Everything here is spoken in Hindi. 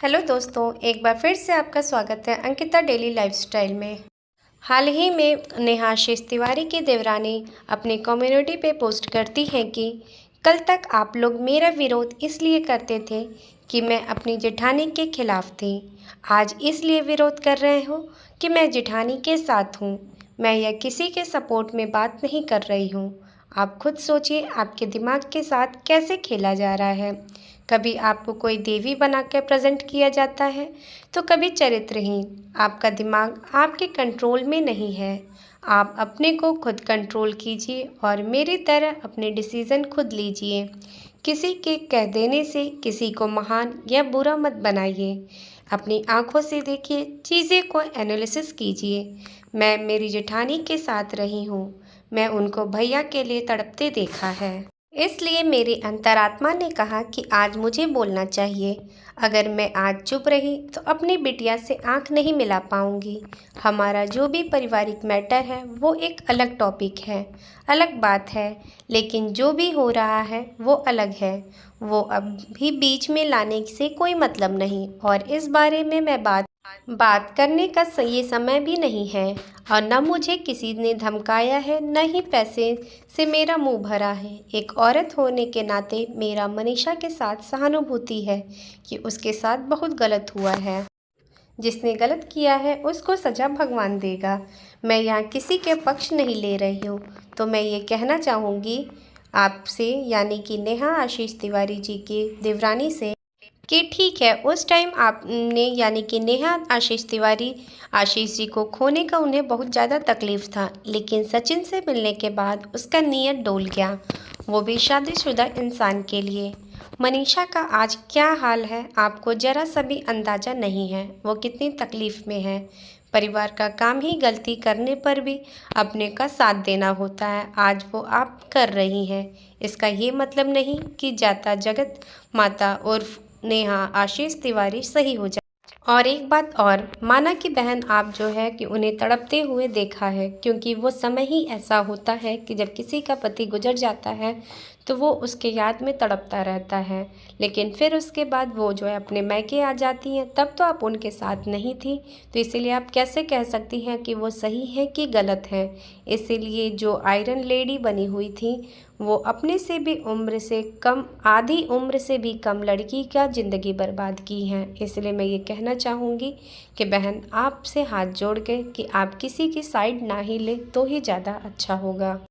हेलो दोस्तों, एक बार फिर से आपका स्वागत है अंकिता डेली लाइफस्टाइल में। हाल ही में नेहा आशीष तिवारी की देवरानी अपनी कम्युनिटी पे पोस्ट करती हैं कि कल तक आप लोग मेरा विरोध इसलिए करते थे कि मैं अपनी जेठानी के खिलाफ थी। आज इसलिए विरोध कर रहे हो कि मैं जेठानी के साथ हूँ। मैं यह किसी के सपोर्ट में बात नहीं कर रही हूँ। आप खुद सोचिए, आपके दिमाग के साथ कैसे खेला जा रहा है। कभी आपको कोई देवी बनाकर प्रेजेंट किया जाता है तो कभी चरित्रहीन। आपका दिमाग आपके कंट्रोल में नहीं है। आप अपने को खुद कंट्रोल कीजिए और मेरी तरह अपने डिसीज़न खुद लीजिए। किसी के कह देने से किसी को महान या बुरा मत बनाइए। अपनी आंखों से देखिए, चीज़ें को एनालिसिस कीजिए। मैं मेरी जेठानी के साथ रही हूँ। मैं उनको भैया के लिए तड़पते देखा है। इसलिए मेरी अंतरात्मा ने कहा कि आज मुझे बोलना चाहिए। अगर मैं आज चुप रही तो अपनी बिटिया से आंख नहीं मिला पाऊंगी। हमारा जो भी पारिवारिक मैटर है वो एक अलग टॉपिक है, अलग बात है, लेकिन जो भी हो रहा है वो अलग है। वो अभी बीच में लाने से कोई मतलब नहीं और इस बारे में मैं बात करने का ये समय भी नहीं है। और न मुझे किसी ने धमकाया है, न ही पैसे से मेरा मुंह भरा है। एक औरत होने के नाते मेरा मनीषा के साथ सहानुभूति है कि उसके साथ बहुत गलत हुआ है। जिसने गलत किया है उसको सज़ा भगवान देगा। मैं यहाँ किसी के पक्ष नहीं ले रही हूँ। तो मैं ये कहना चाहूँगी आपसे, यानी कि नेहा आशीष तिवारी जी की देवरानी से, कि ठीक है, उस टाइम आपने यानी कि नेहा आशीष तिवारी आशीष जी को खोने का उन्हें बहुत ज़्यादा तकलीफ़ था, लेकिन सचिन से मिलने के बाद उसका नीयत डोल गया, वो भी शादीशुदा इंसान के लिए। मनीषा का आज क्या हाल है आपको ज़रा सा भी अंदाज़ा नहीं है, वो कितनी तकलीफ़ में है। परिवार का काम ही गलती करने पर भी अपने का साथ देना होता है। आज वो आप कर रही हैं। इसका ये मतलब नहीं कि जाता जगत माता उर्फ नेहा आशीष तिवारी सही हो जाए। और एक बात और, माना कि बहन आप जो है कि उन्हें तड़पते हुए देखा है, क्योंकि वो समय ही ऐसा होता है कि जब किसी का पति गुजर जाता है तो वो उसके याद में तड़पता रहता है, लेकिन फिर उसके बाद वो जो है अपने मैके आ जाती हैं, तब तो आप उनके साथ नहीं थी। तो इसीलिए आप कैसे कह सकती हैं कि वो सही है कि गलत है। इसीलिए जो आयरन लेडी बनी हुई थी वो अपने से भी उम्र से कम, आधी उम्र से भी कम लड़की का ज़िंदगी बर्बाद की है। इसलिए मैं ये कहना चाहूँगी कि बहन आपसे हाथ जोड़ के कि आप किसी की साइड ना ही ले तो ही ज़्यादा अच्छा होगा।